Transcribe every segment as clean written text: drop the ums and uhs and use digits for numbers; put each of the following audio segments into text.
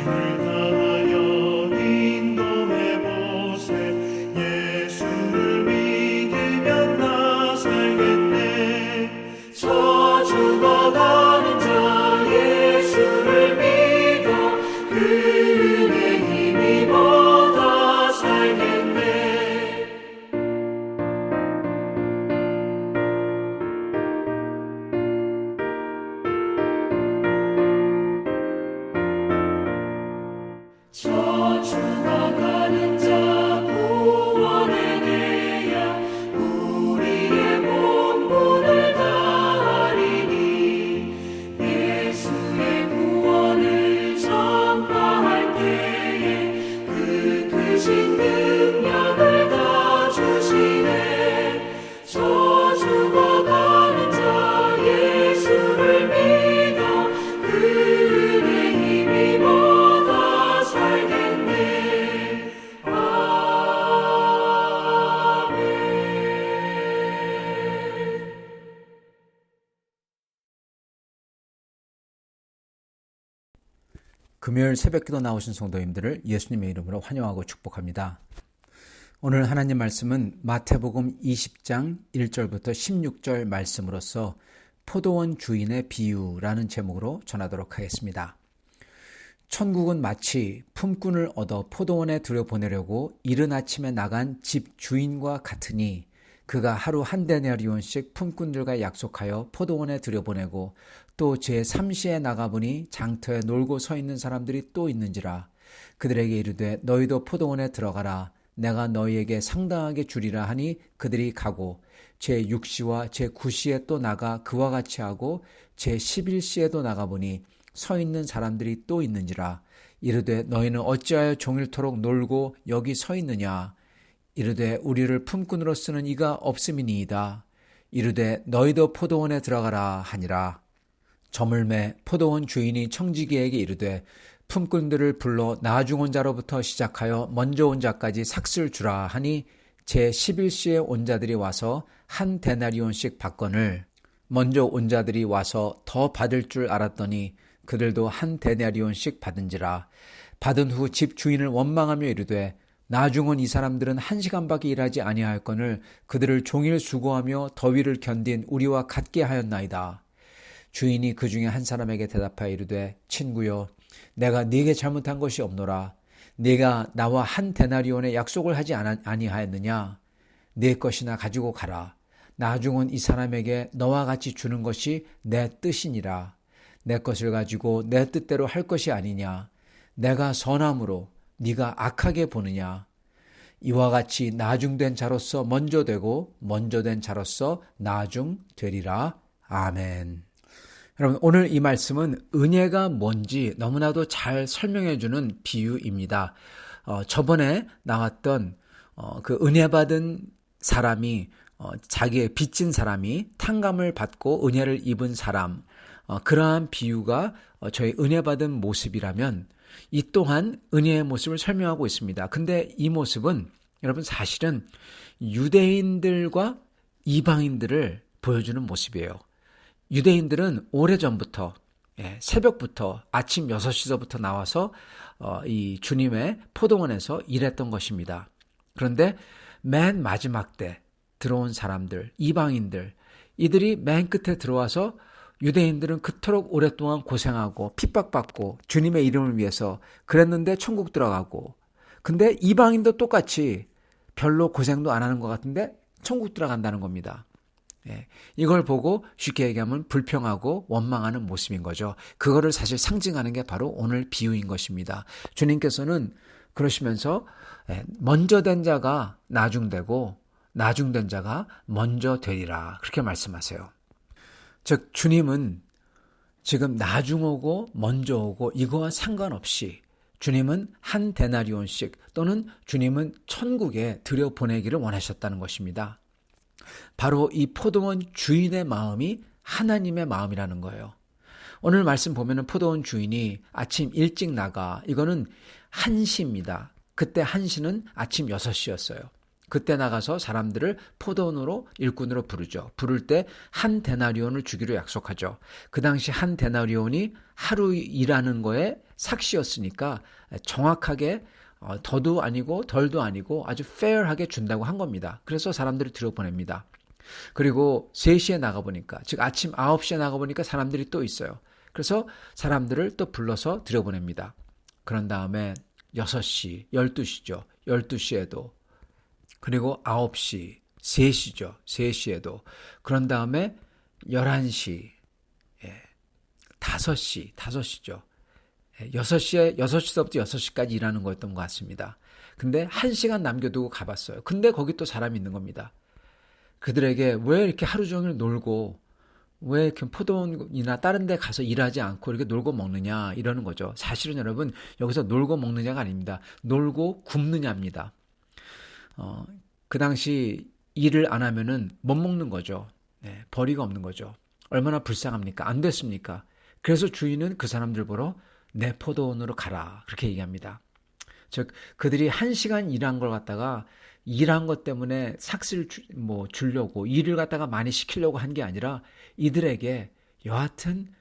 힘을 다하여 인도해 보세. 예수를 믿으면 나 살겠네. 저주가 가는 자 예수를 믿어 그 은혜 힘입어 살겠네. 저주가 가는 자 구원해내야 우리의 몸부를 다하리니. 예수의 구원을 전파할 때에 그 크신 능력을 다 주시네. 저주가 가는 자 예수를 믿어 그 은혜 힘입어 살겠네. 아멘. 금요일 새벽기도 나오신 성도님들을 예수님의 이름으로 환영하고 축복합니다. 오늘 하나님 말씀은 마태복음 20장 1절부터 16절 말씀으로서 포도원 주인의 비유라는 제목으로 전하도록 하겠습니다. 천국은 마치 품꾼을 얻어 포도원에 들여보내려고 이른 아침에 나간 집 주인과 같으니 그가 하루 한 데나리온씩 품꾼들과 약속하여 포도원에 들여보내고 또 제3시에 나가보니 장터에 놀고 서 있는 사람들이 또 있는지라. 그들에게 이르되 너희도 포도원에 들어가라. 내가 너희에게 상당하게 주리라 하니 그들이 가고 제6시와 제9시에 또 나가 그와 같이 하고 제11시에도 나가보니 서 있는 사람들이 또 있는지라. 이르되 너희는 어찌하여 종일토록 놀고 여기 서 있느냐. 이르되 우리를 품꾼으로 쓰는 이가 없음이니이다. 이르되 너희도 포도원에 들어가라 하니라. 저물매 포도원 주인이 청지기에게 이르되 품꾼들을 불러 나중 온 자로부터 시작하여 먼저 온 자까지 삭슬 주라 하니 제11시에 온 자들이 와서 한 데나리온씩 받거늘 먼저 온 자들이 와서 더 받을 줄 알았더니 그들도 한 데나리온씩 받은지라. 받은 후 집 주인을 원망하며 이르되 나중 온 이 사람들은 1시간밖에 일하지 아니하였거늘 그들을 종일 수고하며 더위를 견딘 우리와 같게 하였나이다. 주인이 그 중에 한 사람에게 대답하여 이르되 친구여 내가 네게 잘못한 것이 없노라. 네가 나와 한 데나리온의 약속을 하지 아니하였느냐. 네 것이나 가지고 가라. 나중 온 이 사람에게 너와 같이 주는 것이 내 뜻이니라. 내 것을 가지고 내 뜻대로 할 것이 아니냐. 내가 선함으로 네가 악하게 보느냐. 이와 같이 나중된 자로서 먼저 되고 먼저 된 자로서 나중 되리라. 아멘. 여러분, 오늘 이 말씀은 은혜가 뭔지 너무나도 잘 설명해 주는 비유입니다. 저번에 나왔던 그 은혜 받은 사람이 자기의 빚진 사람이 탕감을 받고 은혜를 입은 사람, 그러한 비유가 저희 은혜 받은 모습이라면 이 또한 은혜의 모습을 설명하고 있습니다. 근데 이 모습은 여러분 사실은 유대인들과 이방인들을 보여주는 모습이에요. 유대인들은 오래전부터 새벽부터 아침 6시서부터 나와서 이 주님의 포도원에서 일했던 것입니다. 그런데 맨 마지막 때 들어온 사람들, 이방인들, 이들이 맨 끝에 들어와서 유대인들은 그토록 오랫동안 고생하고 핍박받고 주님의 이름을 위해서 그랬는데 천국 들어가고, 근데 이방인도 똑같이 별로 고생도 안 하는 것 같은데 천국 들어간다는 겁니다. 이걸 보고 쉽게 얘기하면 불평하고 원망하는 모습인 거죠. 그거를 사실 상징하는 게 바로 오늘 비유인 것입니다. 주님께서는 그러시면서 먼저 된 자가 나중되고 나중된 자가 먼저 되리라 그렇게 말씀하세요. 즉 주님은 지금 나중 오고 먼저 오고 이거와 상관없이 주님은 한 데나리온씩 또는 주님은 천국에 들여보내기를 원하셨다는 것입니다. 바로 이 포도원 주인의 마음이 하나님의 마음이라는 거예요. 오늘 말씀 보면은 포도원 주인이 아침 일찍 나가, 이거는 1시입니다. 그때 1시는 아침 6시였어요. 그때 나가서 사람들을 포도원으로 일꾼으로 부르죠. 부를 때 한 데나리온을 주기로 약속하죠. 그 당시 한 데나리온이 하루 일하는 거에 삭시였으니까 정확하게 더도 아니고 덜도 아니고 아주 페어하게 준다고 한 겁니다. 그래서 사람들을 들여보냅니다. 그리고 3시에 나가보니까, 즉 아침 9시에 나가보니까 사람들이 또 있어요. 그래서 사람들을 또 불러서 들여보냅니다. 그런 다음에 6시, 12시죠. 12시에도, 그리고 9시, 3시죠. 3시에도, 그런 다음에 11시, 5시죠. 6시서부터 6시까지 일하는 거였던 것 같습니다. 근데 1시간 남겨두고 가봤어요. 근데 거기 또 사람이 있는 겁니다. 그들에게 왜 이렇게 하루 종일 놀고, 왜 이렇게 포도원이나 다른 데 가서 일하지 않고 이렇게 놀고 먹느냐 이러는 거죠. 사실은 여러분 여기서 놀고 먹느냐가 아닙니다. 놀고 굶느냐입니다. 그 당시 일을 안 하면은 못 먹는 거죠. 벌이가 없는 거죠. 얼마나 불쌍합니까? 안 됐습니까? 그래서 주인은 그 사람들 보러 내 포도원으로 가라 그렇게 얘기합니다. 즉 그들이 1시간 일한 걸 갖다가 일한 것 때문에 삭스를 주려고 일을 갖다가 많이 시키려고 한 게 아니라 이들에게 여하튼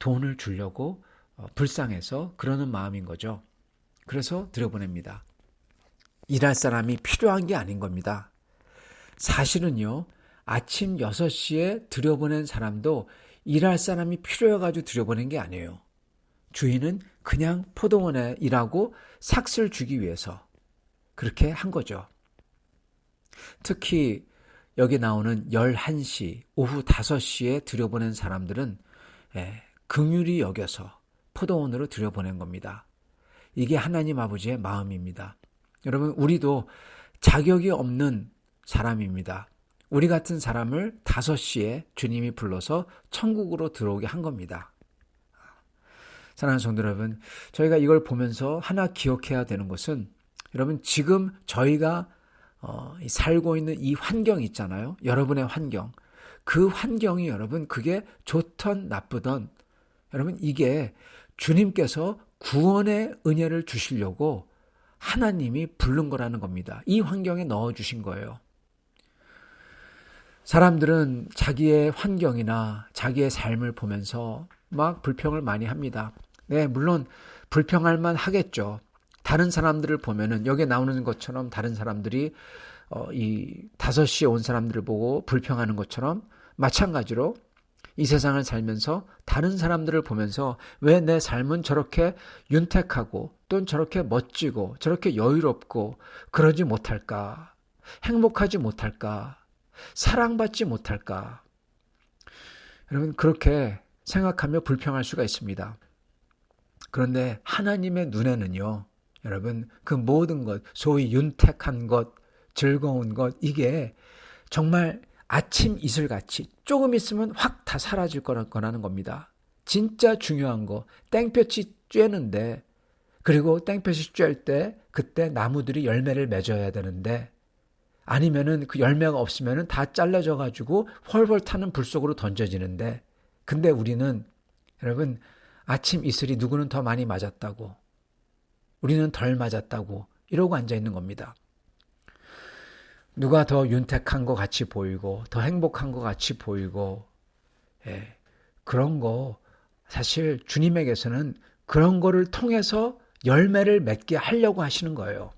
돈을 주려고 불쌍해서 그러는 마음인 거죠. 그래서 들여보냅니다. 일할 사람이 필요한 게 아닌 겁니다. 사실은요, 아침 6시에 들여보낸 사람도 일할 사람이 필요해가지고 들여보낸 게 아니에요. 주인은 그냥 포도원에 일하고 삭스를 주기 위해서 그렇게 한 거죠. 특히 여기 나오는 11시, 오후 5시에 들여보낸 사람들은 긍휼히 여겨서 포도원으로 들여보낸 겁니다. 이게 하나님 아버지의 마음입니다. 여러분, 우리도 자격이 없는 사람입니다. 우리 같은 사람을 5시에 주님이 불러서 천국으로 들어오게 한 겁니다. 사랑하는 성도 여러분, 저희가 이걸 보면서 하나 기억해야 되는 것은 여러분 지금 저희가 살고 있는 이 환경이 있잖아요. 여러분의 환경. 그 환경이 여러분 그게 좋던 나쁘던 여러분 이게 주님께서 구원의 은혜를 주시려고 하나님이 부른 거라는 겁니다. 이 환경에 넣어주신 거예요. 사람들은 자기의 환경이나 자기의 삶을 보면서 막 불평을 많이 합니다. 네, 물론 불평할 만 하겠죠. 다른 사람들을 보면은 여기에 나오는 것처럼 다른 사람들이 이 5시에 온 사람들을 보고 불평하는 것처럼 마찬가지로 이 세상을 살면서 다른 사람들을 보면서 왜 내 삶은 저렇게 윤택하고 또는 저렇게 멋지고 저렇게 여유롭고 그러지 못할까? 행복하지 못할까? 사랑받지 못할까? 여러분 그렇게 생각하며 불평할 수가 있습니다. 그런데 하나님의 눈에는요. 여러분 그 모든 것, 소위 윤택한 것, 즐거운 것 이게 정말 아침 이슬같이 조금 있으면 확 다 사라질 거라는 겁니다. 진짜 중요한 거 땡볕이 쬐는데 그리고 땡볕이 쬐을 때 그때 나무들이 열매를 맺어야 되는데 아니면은 그 열매가 없으면은 다 잘라져 가지고 헐헐 타는 불 속으로 던져지는데 근데 우리는 여러분 아침 이슬이 누구는 더 많이 맞았다고 우리는 덜 맞았다고 이러고 앉아있는 겁니다. 누가 더 윤택한 것 같이 보이고 더 행복한 것 같이 보이고 그런 거 사실 주님에게서는 그런 거를 통해서 열매를 맺게 하려고 하시는 거예요.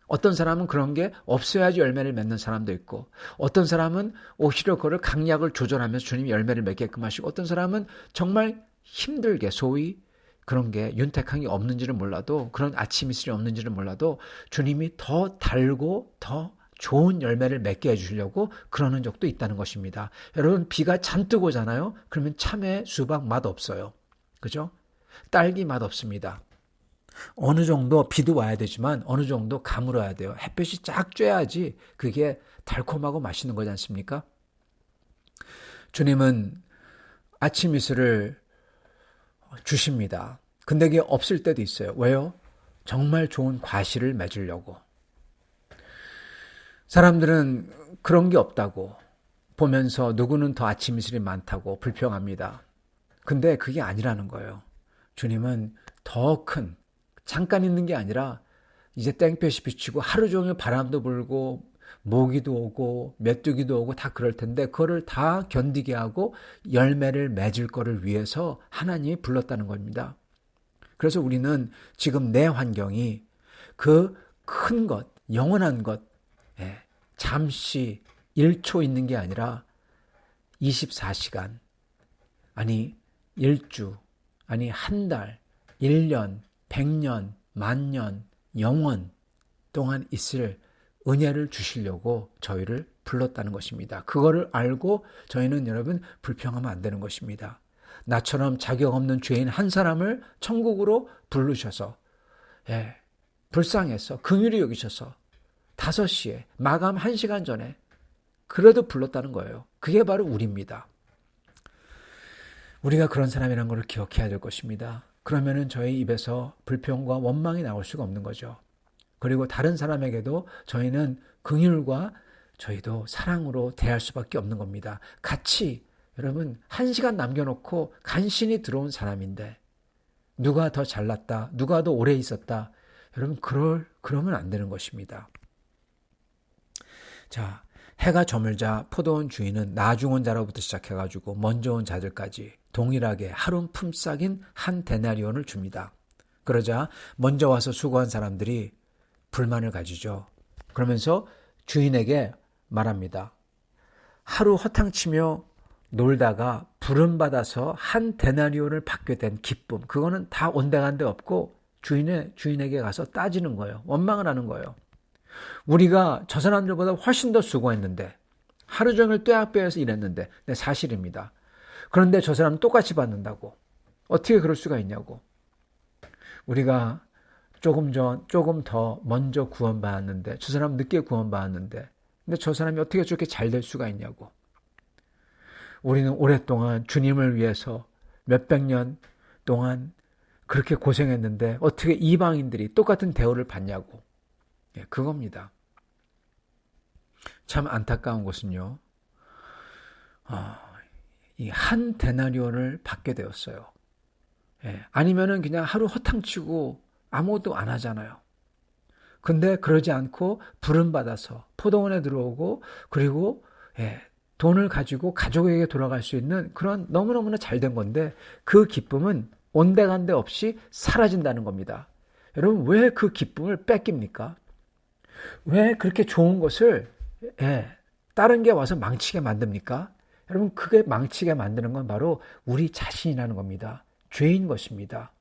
어떤 사람은 그런 게 없어야지 열매를 맺는 사람도 있고 어떤 사람은 오히려 그거를 강약을 조절하면서 주님이 열매를 맺게끔 하시고 어떤 사람은 정말 힘들게 소위 그런 게 윤택한 게 없는지는 몰라도 그런 아침 이슬이 없는지는 몰라도 주님이 더 달고 더 좋은 열매를 맺게 해주려고 그러는 적도 있다는 것입니다. 여러분 비가 잔뜩 오잖아요. 그러면 참외 수박 맛 없어요. 그죠? 딸기 맛 없습니다. 어느 정도 비도 와야 되지만 어느 정도 가물어야 돼요. 햇볕이 쫙 쬐야지 그게 달콤하고 맛있는 거지 않습니까? 주님은 아침 이슬을 주십니다. 근데 그게 없을 때도 있어요. 왜요? 정말 좋은 과실을 맺으려고. 사람들은 그런 게 없다고 보면서 누구는 더 아침 이슬이 많다고 불평합니다. 근데 그게 아니라는 거예요. 주님은 더 큰 잠깐 있는 게 아니라 이제 땡볕이 비치고 하루 종일 바람도 불고 모기도 오고 메뚜기도 오고 다 그럴 텐데 그거를 다 견디게 하고 열매를 맺을 거를 위해서 하나님이 불렀다는 겁니다. 그래서 우리는 지금 내 환경이 그 큰 것, 영원한 것, 잠시 1초 있는 게 아니라 24시간, 아니 1주, 아니 한 달, 1년, 100년, 만년, 영원 동안 있을 은혜를 주시려고 저희를 불렀다는 것입니다. 그거를 알고 저희는 여러분 불평하면 안 되는 것입니다. 나처럼 자격 없는 죄인 한 사람을 천국으로 부르셔서 불쌍해서 긍휼히 여기셔서 5시에 마감 1시간 전에 그래도 불렀다는 거예요. 그게 바로 우리입니다. 우리가 그런 사람이라는 걸 기억해야 될 것입니다. 그러면은 저희 입에서 불평과 원망이 나올 수가 없는 거죠. 그리고 다른 사람에게도 저희는 긍휼과 저희도 사랑으로 대할 수밖에 없는 겁니다. 같이 여러분 1시간 남겨놓고 간신히 들어온 사람인데 누가 더 잘났다, 누가 더 오래 있었다, 여러분 그러면 안 되는 것입니다. 자, 해가 저물자 포도원 주인은 나중 온 자로부터 시작해가지고 먼저 온 자들까지 동일하게 하루 품삯인 한 데나리온을 줍니다. 그러자 먼저 와서 수고한 사람들이 불만을 가지죠. 그러면서 주인에게 말합니다. 하루 허탕치며 놀다가 부름받아서 한 데나리온을 받게 된 기쁨, 그거는 다 온데간데 없고 주인에게 가서 따지는 거예요. 원망을 하는 거예요. 우리가 저 사람들보다 훨씬 더 수고했는데 하루 종일 떼약볕에서 일했는데 사실입니다. 그런데 저 사람은 똑같이 받는다고. 어떻게 그럴 수가 있냐고. 우리가 조금 더 먼저 구원받았는데 저 사람 늦게 구원받았는데 근데 저 사람이 어떻게 저렇게 잘 될 수가 있냐고. 우리는 오랫동안 주님을 위해서 몇백 년 동안 그렇게 고생했는데 어떻게 이방인들이 똑같은 대우를 받냐고. 그겁니다. 참 안타까운 것은요. 이 한 데나리온을 받게 되었어요. 아니면은 그냥 하루 허탕치고 아무것도 안 하잖아요. 근데 그러지 않고 부름받아서 포도원에 들어오고 그리고 돈을 가지고 가족에게 돌아갈 수 있는 그런 너무너무나 잘된 건데 그 기쁨은 온데간데 없이 사라진다는 겁니다. 여러분 왜 그 기쁨을 뺏깁니까? 왜 그렇게 좋은 것을 다른 게 와서 망치게 만듭니까? 여러분 그게 망치게 만드는 건 바로 우리 자신이라는 겁니다. 죄인 것입니다.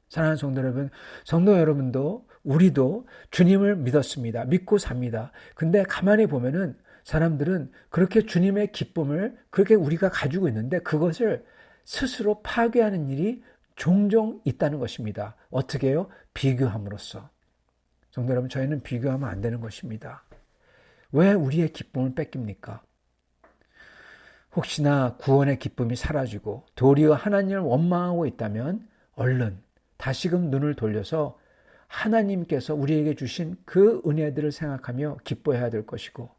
사랑하는 성도 여러분, 성도 여러분도 우리도 주님을 믿었습니다. 믿고 삽니다. 근데 가만히 보면은 사람들은 그렇게 주님의 기쁨을 그렇게 우리가 가지고 있는데 그것을 스스로 파괴하는 일이 종종 있다는 것입니다. 어떻게 해요? 비교함으로써. 성도 여러분, 저희는 비교하면 안 되는 것입니다. 왜 우리의 기쁨을 뺏깁니까? 혹시나 구원의 기쁨이 사라지고 도리어 하나님을 원망하고 있다면 얼른 다시금 눈을 돌려서 하나님께서 우리에게 주신 그 은혜들을 생각하며 기뻐해야 될 것이고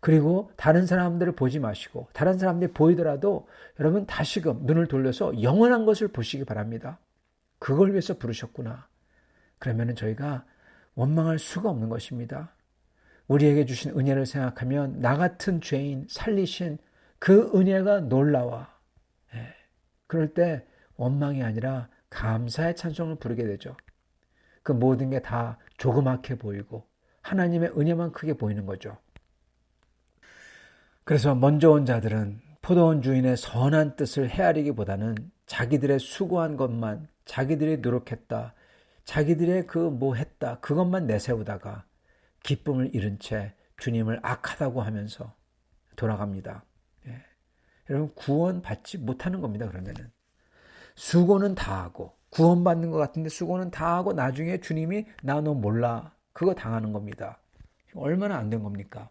그리고 다른 사람들을 보지 마시고 다른 사람들이 보이더라도 여러분 다시금 눈을 돌려서 영원한 것을 보시기 바랍니다. 그걸 위해서 부르셨구나. 그러면 저희가 원망할 수가 없는 것입니다. 우리에게 주신 은혜를 생각하면 나 같은 죄인 살리신 그 은혜가 놀라워. 그럴 때 원망이 아니라 감사의 찬송을 부르게 되죠. 그 모든 게 다 조그맣게 보이고 하나님의 은혜만 크게 보이는 거죠. 그래서 먼저 온 자들은 포도원 주인의 선한 뜻을 헤아리기보다는 자기들의 수고한 것만, 자기들이 노력했다, 자기들의 그 뭐 했다, 그것만 내세우다가 기쁨을 잃은 채 주님을 악하다고 하면서 돌아갑니다. 여러분 구원받지 못하는 겁니다. 그러면은 수고는 다 하고 구원받는 것 같은데 수고는 다 하고 나중에 주님이 나 너 몰라 그거 당하는 겁니다. 얼마나 안 된 겁니까?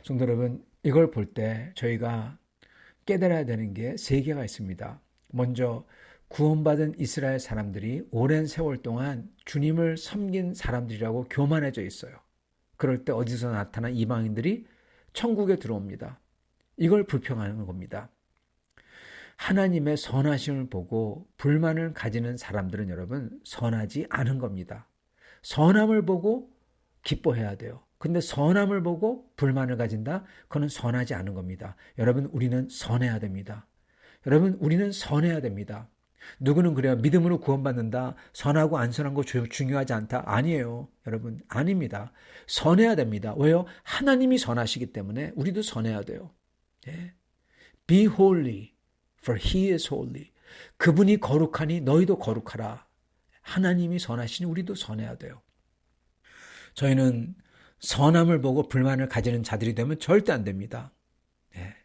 성도 여러분, 이걸 볼 때 저희가 깨달아야 되는 게 3개가 있습니다. 먼저 구원받은 이스라엘 사람들이 오랜 세월 동안 주님을 섬긴 사람들이라고 교만해져 있어요. 그럴 때 어디서 나타난 이방인들이 천국에 들어옵니다. 이걸 불평하는 겁니다. 하나님의 선하심을 보고 불만을 가지는 사람들은 여러분 선하지 않은 겁니다. 선함을 보고 기뻐해야 돼요. 근데 선함을 보고 불만을 가진다? 그건 선하지 않은 겁니다. 여러분, 우리는 선해야 됩니다. 여러분, 우리는 선해야 됩니다. 누구는 그래요. 믿음으로 구원받는다. 선하고 안 선한 거 중요하지 않다. 아니에요. 여러분, 아닙니다. 선해야 됩니다. 왜요? 하나님이 선하시기 때문에 우리도 선해야 돼요. 예. Be holy, for he is holy. 그분이 거룩하니 너희도 거룩하라. 하나님이 선하시니 우리도 선해야 돼요. 저희는 선함을 보고 불만을 가지는 자들이 되면 절대 안 됩니다. 예.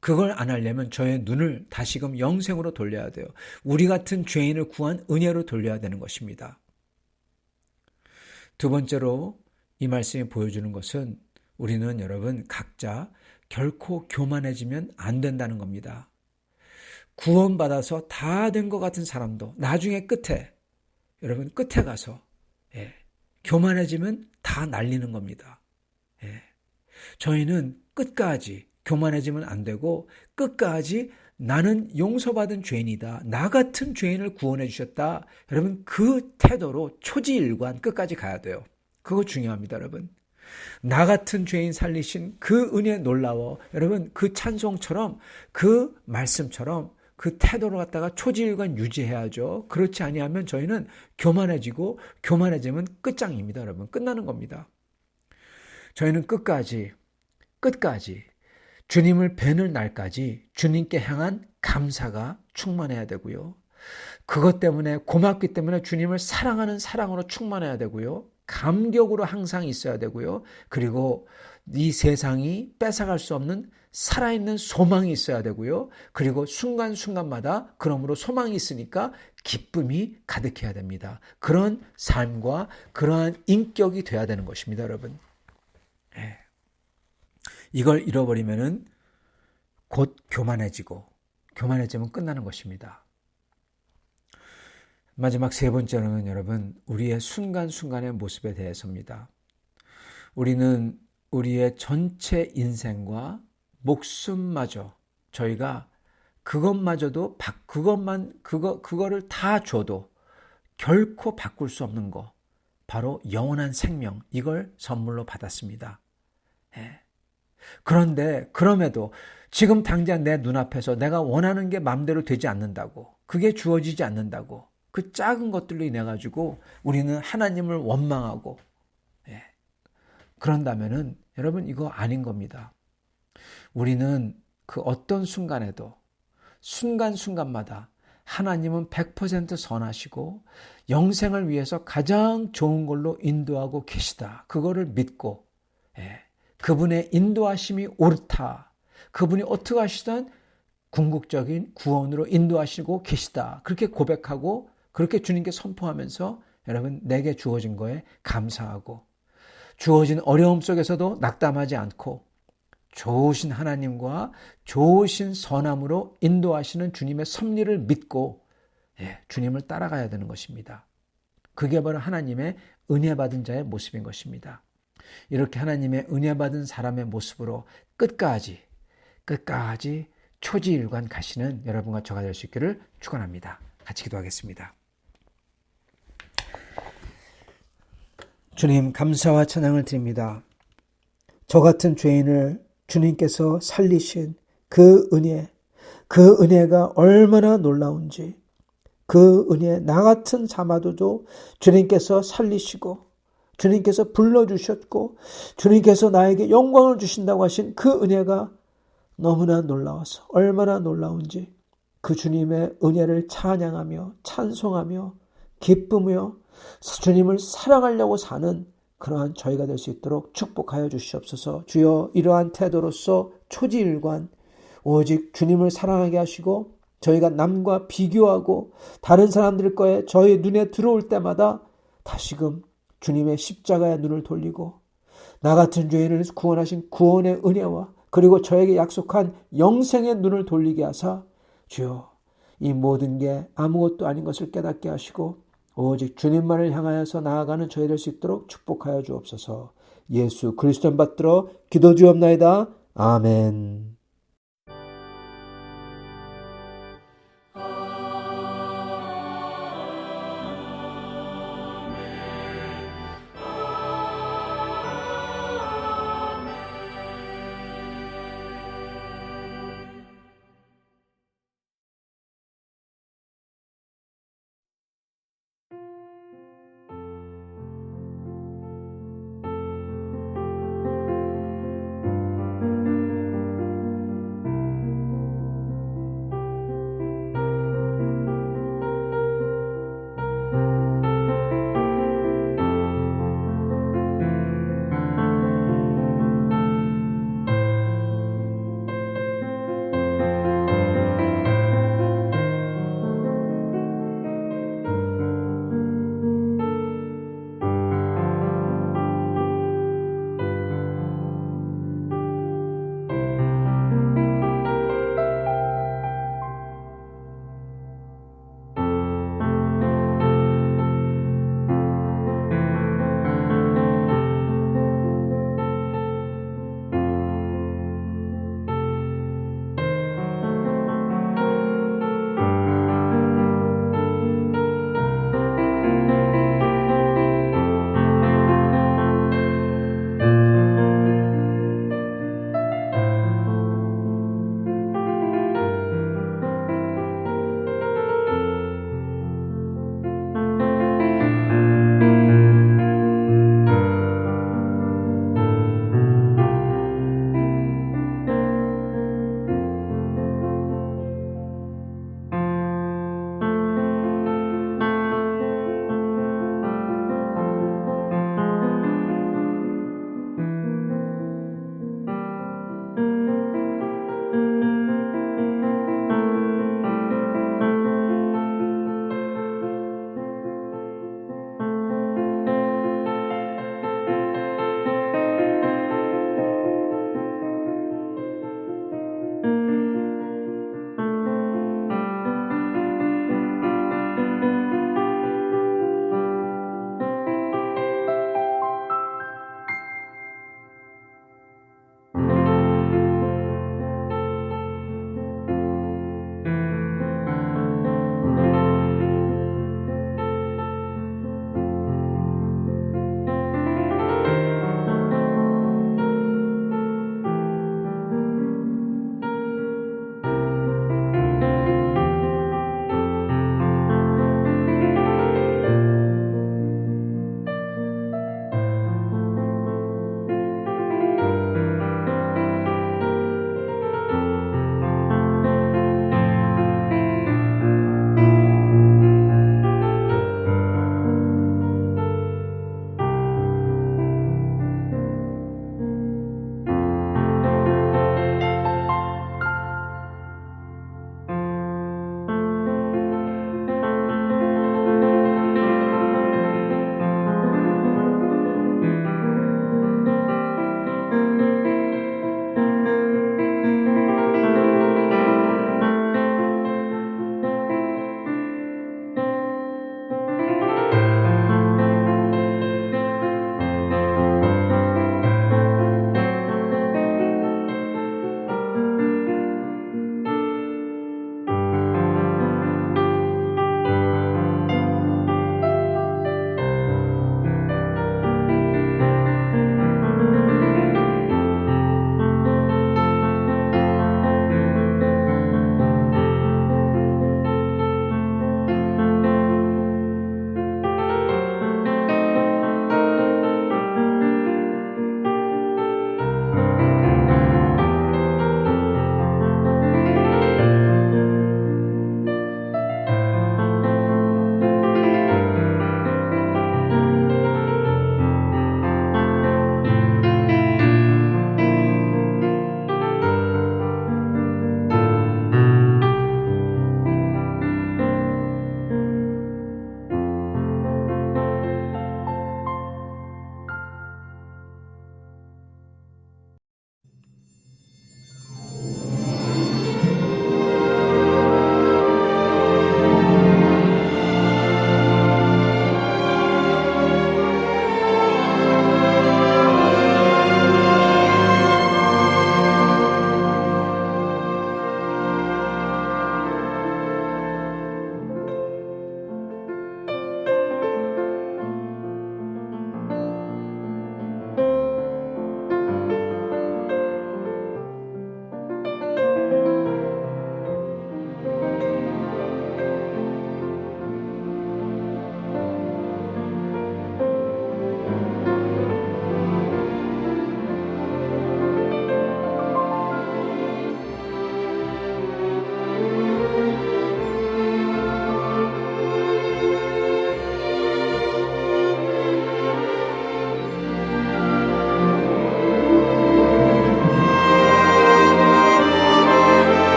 그걸 안 하려면 저의 눈을 다시금 영생으로 돌려야 돼요. 우리 같은 죄인을 구한 은혜로 돌려야 되는 것입니다. 두 번째로 이 말씀이 보여주는 것은 우리는 여러분 각자 결코 교만해지면 안 된다는 겁니다. 구원받아서 다 된 것 같은 사람도 나중에 끝에 여러분 끝에 가서 교만해지면 다 날리는 겁니다. 저희는 끝까지 교만해지면 안 되고 끝까지 나는 용서받은 죄인이다. 나 같은 죄인을 구원해 주셨다. 여러분 그 태도로 초지일관 끝까지 가야 돼요. 그거 중요합니다, 여러분. 나 같은 죄인 살리신 그 은혜 놀라워. 여러분 그 찬송처럼 그 말씀처럼 그 태도를 갖다가 초지일관 유지해야죠. 그렇지 아니하면 저희는 교만해지면 끝장입니다, 여러분. 끝나는 겁니다. 저희는 끝까지 주님을 뵈는 날까지 주님께 향한 감사가 충만해야 되고요. 그것 때문에 고맙기 때문에 주님을 사랑하는 사랑으로 충만해야 되고요. 감격으로 항상 있어야 되고요. 그리고 이 세상이 뺏어갈 수 없는 살아있는 소망이 있어야 되고요. 그리고 순간순간마다 그러므로 소망이 있으니까 기쁨이 가득해야 됩니다. 그런 삶과 그러한 인격이 돼야 되는 것입니다, 여러분. 이걸 잃어버리면은 곧 교만해지면 끝나는 것입니다. 마지막 세 번째로는 여러분, 우리의 순간순간의 모습에 대해서입니다. 우리는 우리의 전체 인생과 목숨마저 저희가 그거를 다 줘도 결코 바꿀 수 없는 거, 바로 영원한 생명, 이걸 선물로 받았습니다. 그런데 그럼에도 지금 당장 내 눈앞에서 내가 원하는 게 마음대로 되지 않는다고, 그게 주어지지 않는다고, 그 작은 것들로 인해 가지고 우리는 하나님을 원망하고 그런다면은 여러분 이거 아닌 겁니다. 우리는 그 어떤 순간에도 순간순간마다 하나님은 100% 선하시고 영생을 위해서 가장 좋은 걸로 인도하고 계시다. 그거를 믿고 그분의 인도하심이 옳다. 그분이 어떻게 하시든 궁극적인 구원으로 인도하시고 계시다. 그렇게 고백하고 그렇게 주님께 선포하면서 여러분 내게 주어진 거에 감사하고 주어진 어려움 속에서도 낙담하지 않고 좋으신 하나님과 좋으신 선함으로 인도하시는 주님의 섭리를 믿고 주님을 따라가야 되는 것입니다. 그게 바로 하나님의 은혜 받은 자의 모습인 것입니다. 이렇게 하나님의 은혜 받은 사람의 모습으로 끝까지 초지일관 가시는 여러분과 저가 될 수 있기를 축원합니다. 같이 기도하겠습니다. 주님 감사와 찬양을 드립니다. 저 같은 죄인을 주님께서 살리신 그 은혜가 얼마나 놀라운지, 그 은혜 나 같은 자마도도 주님께서 살리시고 주님께서 불러주셨고 주님께서 나에게 영광을 주신다고 하신 그 은혜가 너무나 놀라워서 얼마나 놀라운지 그 주님의 은혜를 찬양하며 찬송하며 기쁘며 주님을 사랑하려고 사는 그러한 저희가 될 수 있도록 축복하여 주시옵소서. 주여 이러한 태도로서 초지일관 오직 주님을 사랑하게 하시고 저희가 남과 비교하고 다른 사람들 거에 저희 눈에 들어올 때마다 다시금 주님의 십자가의 눈을 돌리고 나 같은 죄인을 구원하신 구원의 은혜와 그리고 저에게 약속한 영생의 눈을 돌리게 하사 주여 이 모든 게 아무것도 아닌 것을 깨닫게 하시고 오직 주님만을 향하여서 나아가는 저희 될 수 있도록 축복하여 주옵소서. 예수 그리스도 받들어 기도드리옵나이다. 아멘.